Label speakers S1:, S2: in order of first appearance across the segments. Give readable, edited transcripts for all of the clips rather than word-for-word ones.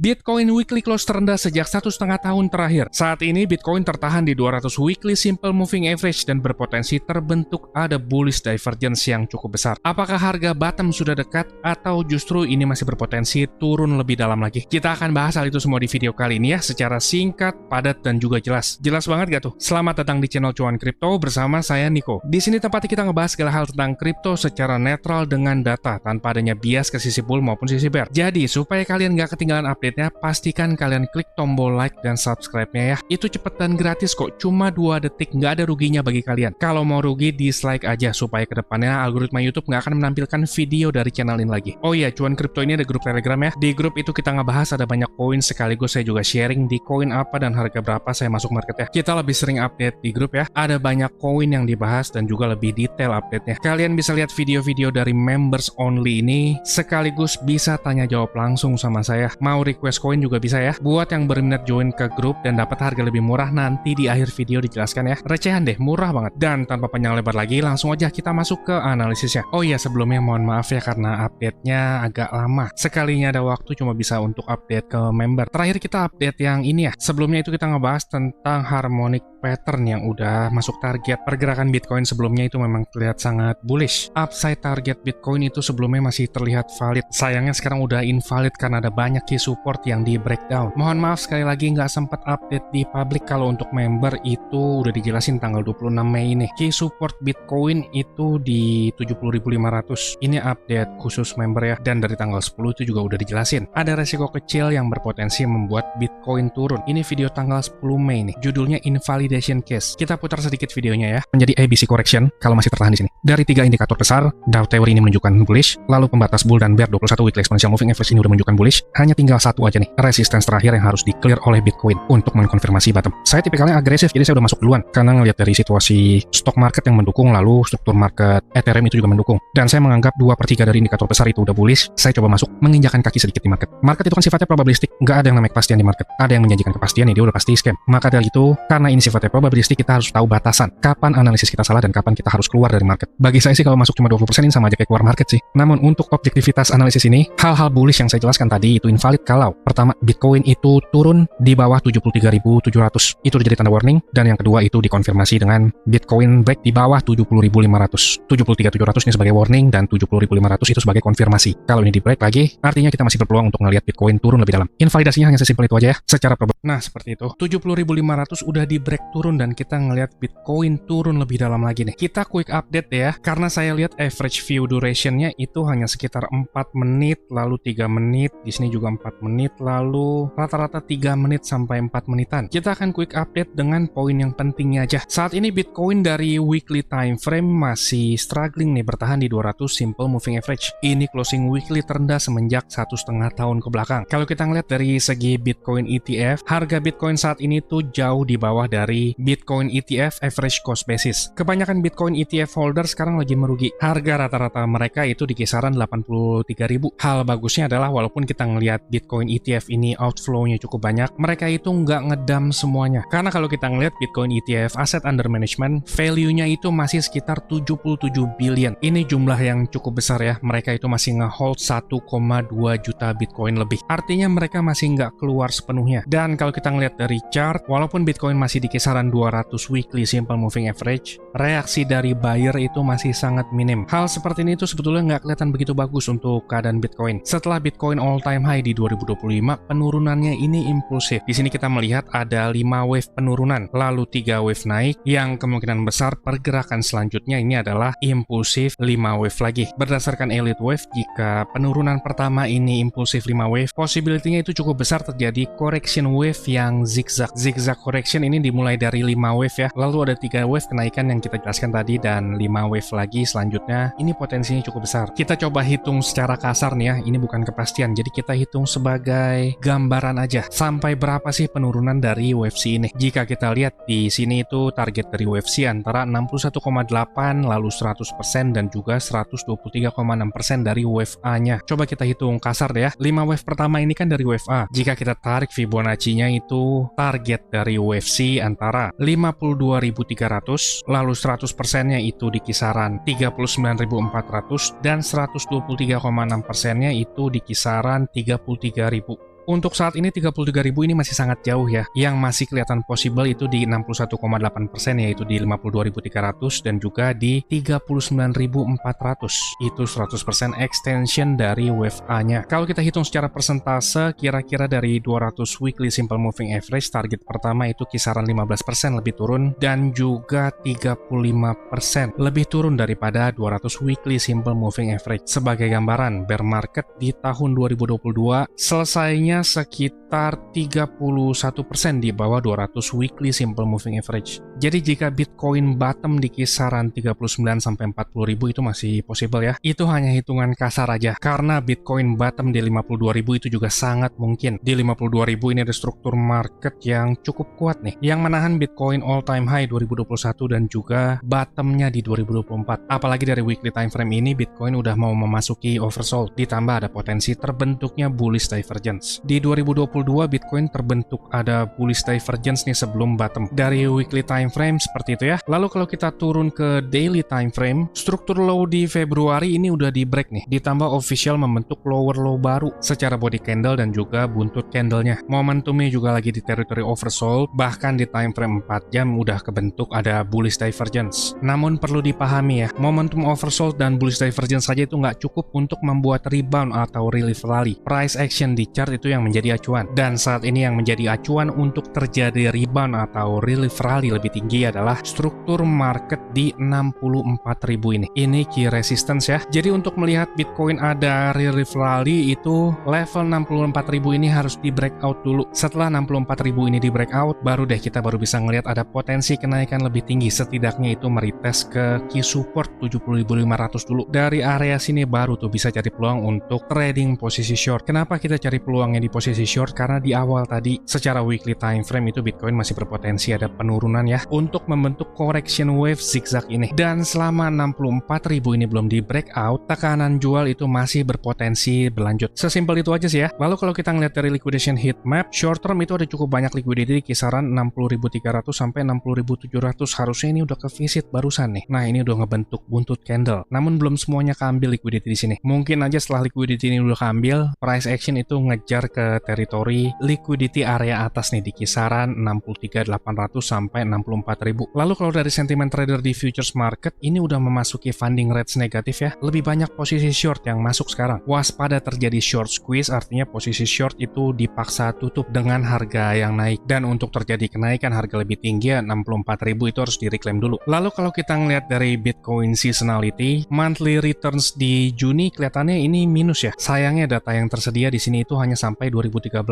S1: Bitcoin weekly close terendah sejak 1,5 tahun terakhir. Saat ini Bitcoin tertahan di 200 weekly simple moving average dan berpotensi terbentuk ada bullish divergence yang cukup besar. Apakah harga bottom sudah dekat atau justru ini masih berpotensi turun lebih dalam lagi? Kita akan bahas hal itu semua di video kali ini ya, secara singkat, padat, dan juga jelas. Jelas banget gak tuh? Selamat datang di channel Cuan Kripto bersama saya Niko. Di sini tempatnya kita ngebahas segala hal tentang kripto secara netral dengan data tanpa adanya bias ke sisi bull maupun sisi bear. Jadi supaya kalian gak ketinggalan update-nya, pastikan kalian klik tombol like dan subscribe-nya ya. Itu cepet dan gratis kok, cuma 2 detik, nggak ada ruginya bagi kalian. Kalau mau rugi, dislike aja supaya kedepannya algoritma YouTube nggak akan menampilkan video dari channel ini lagi. Oh iya, Cuan Kripto ini ada grup Telegram ya. Di grup itu kita ngebahas ada banyak koin, sekaligus saya juga sharing di koin apa dan harga berapa saya masuk market ya. Kita lebih sering update di grup ya. Ada banyak koin yang dibahas dan juga lebih detail update-nya. Kalian bisa lihat video-video dari members only ini, sekaligus bisa tanya jawab langsung sama saya. Mau request koin juga bisa ya. Buat yang berminat join ke grup dan dapat harga lebih murah, nanti di akhir video dijelaskan ya. Recehan deh, murah banget. Dan tanpa panjang lebar lagi, langsung aja kita masuk ke analisisnya. Oh iya, sebelumnya mohon maaf ya karena update-nya agak lama. Sekalinya ada waktu cuma bisa untuk update ke member. Terakhir kita update yang ini ya. Sebelumnya itu kita ngebahas tentang harmonic pattern yang udah masuk target. Pergerakan Bitcoin sebelumnya itu memang terlihat sangat bullish. Upside target Bitcoin itu sebelumnya masih terlihat valid. Sayangnya sekarang udah invalid karena ada banyak key support yang di breakdown. Mohon maaf sekali lagi nggak sempat update di public. Kalau untuk member itu udah dijelasin tanggal 26 Mei ini. Key support Bitcoin itu di 70.500. Ini update khusus member ya. Dan dari tanggal 10 itu juga udah dijelasin. Ada resiko kecil yang berpotensi membuat Bitcoin turun. Ini video tanggal 10 Mei nih. Judulnya Invalidation Case. Kita putar sedikit videonya ya. Menjadi ABC correction kalau masih tertahan di sini. Dari 3 indikator besar, Dow teori ini menunjukkan bullish, lalu pembatas bull dan bear 21 weekly exponential moving average ini udah menunjukkan bullish. Hanya tinggal satu aja nih, resistance terakhir yang harus di-clear oleh Bitcoin untuk mengkonfirmasi bottom. Saya tipikalnya agresif, jadi saya udah masuk duluan karena ngelihat dari situasi stock market yang mendukung, lalu struktur market Ethereum itu juga mendukung. Dan saya menganggap 2/3 dari indikator besar itu udah bullish. Saya coba masuk, menginjakan kaki sedikit di market. Market itu kan sifatnya probabilistik, nggak ada yang namanya kepastian di market. Ada yang menjanjikan kepastian, ya dia udah pasti scam. Maka dari itu, karena ini sifatnya probabilistik, kita harus tahu batasan. Kapan analisis kita salah dan kapan kita harus keluar dari market. Bagi saya sih kalau masuk cuma 20% ini sama aja kayak keluar market sih. Namun untuk objektivitas analisis ini, hal-hal bullish yang saya jelaskan tadi itu invalid kalau pertama, Bitcoin itu turun di bawah 73.700. Itu jadi tanda warning. Dan yang kedua itu dikonfirmasi dengan Bitcoin break di bawah 70.500. 73.700 ini sebagai warning dan 70.500 itu sebagai konfirmasi. Kalau ini di break lagi, artinya kita masih berpeluang untuk ngelihat Bitcoin turun lebih dalam. Invalidasinya hanya sesimpel itu aja ya, secara probabilitas. Nah, seperti itu. 70.500 udah di break turun dan kita ngelihat Bitcoin turun lebih dalam lagi nih. Kita quick update ya, karena saya lihat average view duration-nya itu hanya sekitar 4 menit, lalu 3 menit, di sini juga 4 menit, lalu rata-rata 3 menit sampai 4 menitan. Kita akan quick update dengan poin yang pentingnya aja. Saat ini Bitcoin dari weekly time frame masih struggling nih, bertahan di 200 simple moving average. Ini closing weekly terendah semenjak 1,5 tahun ke belakang. Kalau kita ngeliat dari segi Bitcoin ETF, harga Bitcoin saat ini tuh jauh di bawah dari Bitcoin ETF average cost basis. Kebanyakan Bitcoin ETF holder sekarang lagi merugi. Harga rata-rata mereka itu di kisaran 83.000. Hal bagusnya adalah walaupun kita ngelihat Bitcoin ETF ini outflow-nya cukup banyak, mereka itu nggak ngedam semuanya. Karena kalau kita ngelihat Bitcoin ETF asset under management, value-nya itu masih sekitar 77 billion. Ini jumlah yang cukup besar ya. Mereka itu masih nge-hold 1,2 juta Bitcoin lebih. Artinya mereka masih nggak keluar sepenuhnya. Dan kalau kita ngelihat dari chart, walaupun Bitcoin masih di kisaran 200 weekly simple moving average, reaksi dari buyer itu masih sangat minim. Hal seperti ini tuh sebetulnya nggak kelihatan begitu bagus untuk keadaan Bitcoin. Setelah Bitcoin all time high di 2025, penurunannya ini impulsif. Di sini kita melihat ada 5 wave penurunan, lalu 3 wave naik, yang kemungkinan besar pergerakan selanjutnya ini adalah impulsif 5 wave lagi. Berdasarkan Elite Wave, jika penurunan pertama ini impulsif 5 wave, possibility-nya itu cukup besar terjadi correction wave yang zigzag. Zigzag correction ini dimulai dari 5 wave ya, lalu ada 3 wave kenaikan yang kita jelaskan tadi, dan 5 wave lagi selanjutnya. Ini potensinya cukup besar. Kita coba hitung secara kasar nih ya, ini bukan kepastian, jadi kita hitung sebagai gambaran aja. Sampai berapa sih penurunan dari wave C ini? Jika kita lihat di sini itu target dari wave C antara 61,8 lalu 100% dan juga 123,6% dari wave A-nya. Coba kita hitung kasar deh ya. 5 wave pertama ini kan dari wave A. Jika kita tarik Fibonacci-nya itu target dari wave C antara 52.300 lalu 100%-nya itu di kisaran 39.400 dan 123,6%-nya itu di kisaran 33.000. Untuk saat ini 33.000 ini masih sangat jauh ya. Yang masih kelihatan possible itu di 61,8%, yaitu di 52.300 dan juga di 39.400. Itu 100% extension dari wave A-nya. Kalau kita hitung secara persentase, kira-kira dari 200 weekly simple moving average, target pertama itu kisaran 15% lebih turun dan juga 35% lebih turun daripada 200 weekly simple moving average. Sebagai gambaran, bear market di tahun 2022 selesainya sekitar 31% di bawah 200 weekly simple moving average. Jadi jika Bitcoin bottom di kisaran 39-40 ribu itu masih possible ya. Itu hanya hitungan kasar aja, karena Bitcoin bottom di 52.000 itu juga sangat mungkin. Di 52.000 ini ada struktur market yang cukup kuat nih, yang menahan Bitcoin all time high 2021 dan juga bottomnya di 2024. Apalagi dari weekly time frame ini Bitcoin udah mau memasuki oversold, ditambah ada potensi terbentuknya bullish divergence. Di 2022 Bitcoin terbentuk ada bullish divergence nih sebelum bottom. Dari weekly time frame seperti itu ya. Lalu kalau kita turun ke daily time frame, struktur low di Februari ini udah di break nih, ditambah official membentuk lower low baru secara body candle dan juga buntut candlenya. Momentumnya juga lagi di territory oversold, bahkan di time frame 4 jam udah kebentuk ada bullish divergence. Namun perlu dipahami ya, momentum oversold dan bullish divergence saja itu nggak cukup untuk membuat rebound atau relief rally. Price action di chart itu yang menjadi acuan, dan saat ini yang menjadi acuan untuk terjadi rebound atau relief rally lebih tinggi adalah struktur market di 64.000 ini. Ini key resistance ya. Jadi untuk melihat Bitcoin ada relief rally itu level 64.000 ini harus di breakout dulu. Setelah 64.000 ini di breakout, baru deh kita bisa ngelihat ada potensi kenaikan lebih tinggi. Setidaknya itu meretest ke key support 70.500 dulu. Dari area sini baru tuh bisa cari peluang untuk trading posisi short. Kenapa kita cari peluangnya di posisi short? Karena di awal tadi secara weekly time frame itu Bitcoin masih berpotensi ada penurunan ya untuk membentuk correction wave zigzag ini. Dan selama 64.000 ini belum di breakout, tekanan jual itu masih berpotensi berlanjut. Sesimpel itu aja sih ya. Lalu kalau kita ngeliat dari liquidation heat map, short term itu ada cukup banyak liquidity di kisaran 60.300 sampai 60.700. Harusnya ini udah ke visit barusan nih. Nah, ini udah ngebentuk buntut candle. Namun belum semuanya keambil liquidity di sini. Mungkin aja setelah liquidity ini udah keambil, price action itu ngejar ke teritori liquidity area atas nih di kisaran 63.800 sampai 64.000. Lalu kalau dari sentimen trader di futures market, ini udah memasuki funding rates negatif ya. Lebih banyak posisi short yang masuk sekarang. Waspada terjadi short squeeze, artinya posisi short itu dipaksa tutup dengan harga yang naik. Dan untuk terjadi kenaikan harga lebih tinggi ya 64.000 itu harus direclaim dulu. Lalu kalau kita ngeliat dari Bitcoin seasonality, monthly returns di Juni kelihatannya ini minus ya. Sayangnya data yang tersedia di sini itu hanya sampai 2013.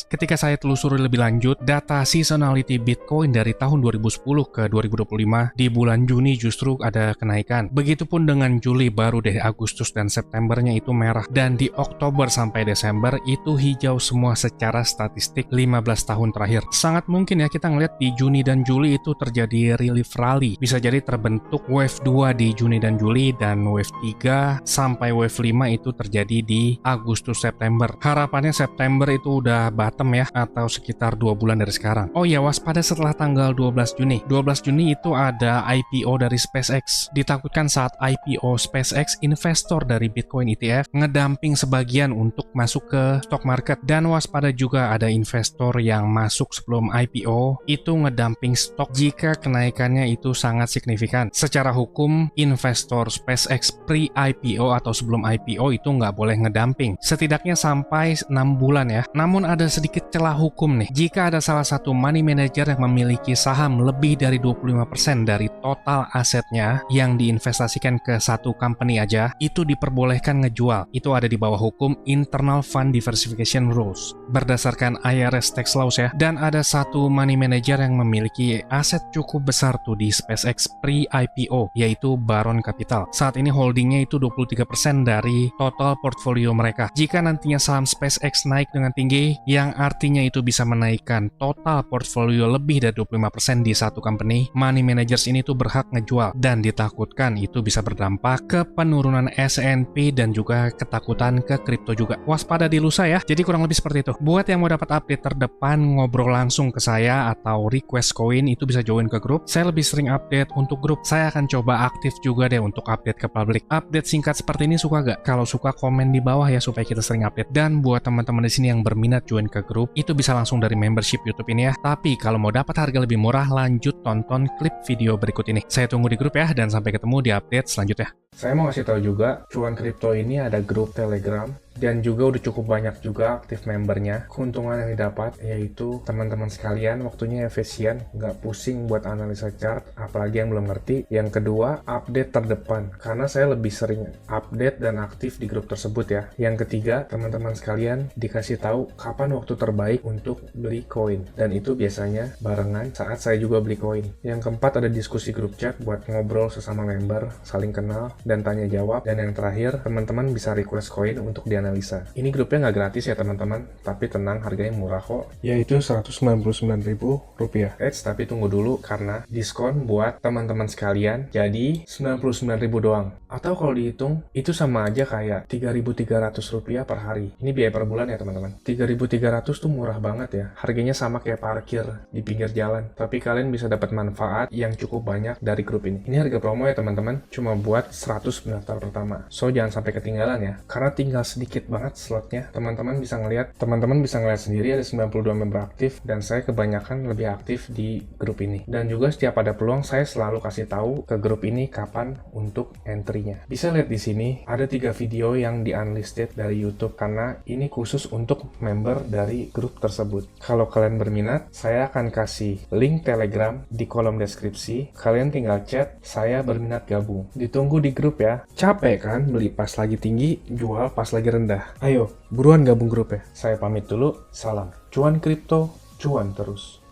S1: Ketika saya telusuri lebih lanjut, data seasonality Bitcoin dari tahun 2010 ke 2025 di bulan Juni justru ada kenaikan. Begitupun dengan Juli, baru deh Agustus dan Septembernya itu merah. Dan di Oktober sampai Desember itu hijau semua secara statistik 15 tahun terakhir. Sangat mungkin ya kita ngeliat di Juni dan Juli itu terjadi relief rally. Bisa jadi terbentuk wave 2 di Juni dan Juli, dan wave 3 sampai wave 5 itu terjadi di Agustus September. Harapannya September itu udah bottom ya, atau sekitar 2 bulan dari sekarang. Oh ya, waspada setelah tanggal 12 Juni. 12 Juni itu ada IPO dari SpaceX. Ditakutkan saat IPO SpaceX, investor dari Bitcoin ETF ngedumping sebagian untuk masuk ke stock market. Dan waspada juga ada investor yang masuk sebelum IPO itu ngedumping stok jika kenaikannya itu sangat signifikan. Secara hukum, investor SpaceX pre-IPO atau sebelum IPO itu nggak boleh ngedumping. Setidaknya sampai 6 bulan ya. Namun ada sedikit celah hukum nih. Jika ada salah satu money manager yang memiliki saham lebih dari 25% dari total asetnya yang diinvestasikan ke satu company aja, itu diperbolehkan ngejual. Itu ada di bawah hukum Internal Fund Diversification Rules berdasarkan IRS tax laws ya. Dan ada satu money manager yang memiliki aset cukup besar tuh di SpaceX pre-IPO, yaitu Baron Capital. Saat ini holdingnya itu 23% dari total portfolio mereka. Jika nantinya saham SpaceX naik dengan tinggi, yang artinya itu bisa menaikkan total portfolio lebih dari 25% di satu company, money managers ini tuh berhak ngejual, dan ditakutkan itu bisa berdampak ke penurunan S&P dan juga ketakutan ke kripto juga. Waspada di lusa ya. Jadi kurang lebih seperti itu. Buat yang mau dapat update terdepan, ngobrol langsung ke saya atau request koin, itu bisa join ke grup. Saya lebih sering update untuk grup. Saya akan coba aktif juga deh untuk update ke publik. Update singkat seperti ini suka gak? Kalau suka komen di bawah ya supaya kita sering update. Dan buat teman-teman di sini yang berminat join ke grup, itu bisa langsung dari membership YouTube ini ya. Tapi kalau mau dapat harga lebih murah, lanjut tonton klip video berikut ini. Saya tunggu di grup ya, dan sampai ketemu di update selanjutnya. Saya mau kasih tahu juga, Cuan Kripto ini ada grup Telegram, dan juga udah cukup banyak juga aktif membernya. Keuntungan yang didapat yaitu teman-teman sekalian waktunya efisien, nggak pusing buat analisa chart, apalagi yang belum ngerti. Yang kedua, update terdepan, karena saya lebih sering update dan aktif di grup tersebut ya. Yang ketiga, teman-teman sekalian dikasih tahu kapan waktu terbaik untuk beli koin, dan itu biasanya barengan saat saya juga beli koin. Yang keempat, ada diskusi grup chat buat ngobrol sesama member, saling kenal, dan tanya jawab. Dan yang terakhir, teman-teman bisa request koin untuk dianalisa. Ini grupnya nggak gratis ya teman-teman, tapi tenang, harganya murah kok, yaitu Rp199.000. Tapi tunggu dulu, karena diskon buat teman-teman sekalian jadi Rp99.000 doang. Atau kalau dihitung, itu sama aja kayak Rp3.300 per hari. Ini biaya per bulan ya teman-teman. Rp3.300 tuh murah banget ya, harganya sama kayak parkir di pinggir jalan, tapi kalian bisa dapat manfaat yang cukup banyak dari grup ini. Ini harga promo ya teman-teman, cuma buat 100 pendaftar pertama. So jangan sampai ketinggalan ya, karena tinggal sedikit banget slotnya. Teman-teman bisa ngelihat sendiri ada 92 member aktif, dan saya kebanyakan lebih aktif di grup ini. Dan juga setiap ada peluang, saya selalu kasih tahu ke grup ini kapan untuk entry-nya. Bisa lihat di sini ada 3 video yang di unlisted dari YouTube, karena ini khusus untuk member dari grup tersebut. Kalau kalian berminat, saya akan kasih link Telegram di kolom deskripsi. Kalian tinggal chat, saya berminat gabung. Ditunggu di grup ya. Capek kan beli pas lagi tinggi, jual pas lagi rendah? Ayo, buruan gabung grup ya. Saya pamit dulu, salam. Cuan kripto, cuan terus.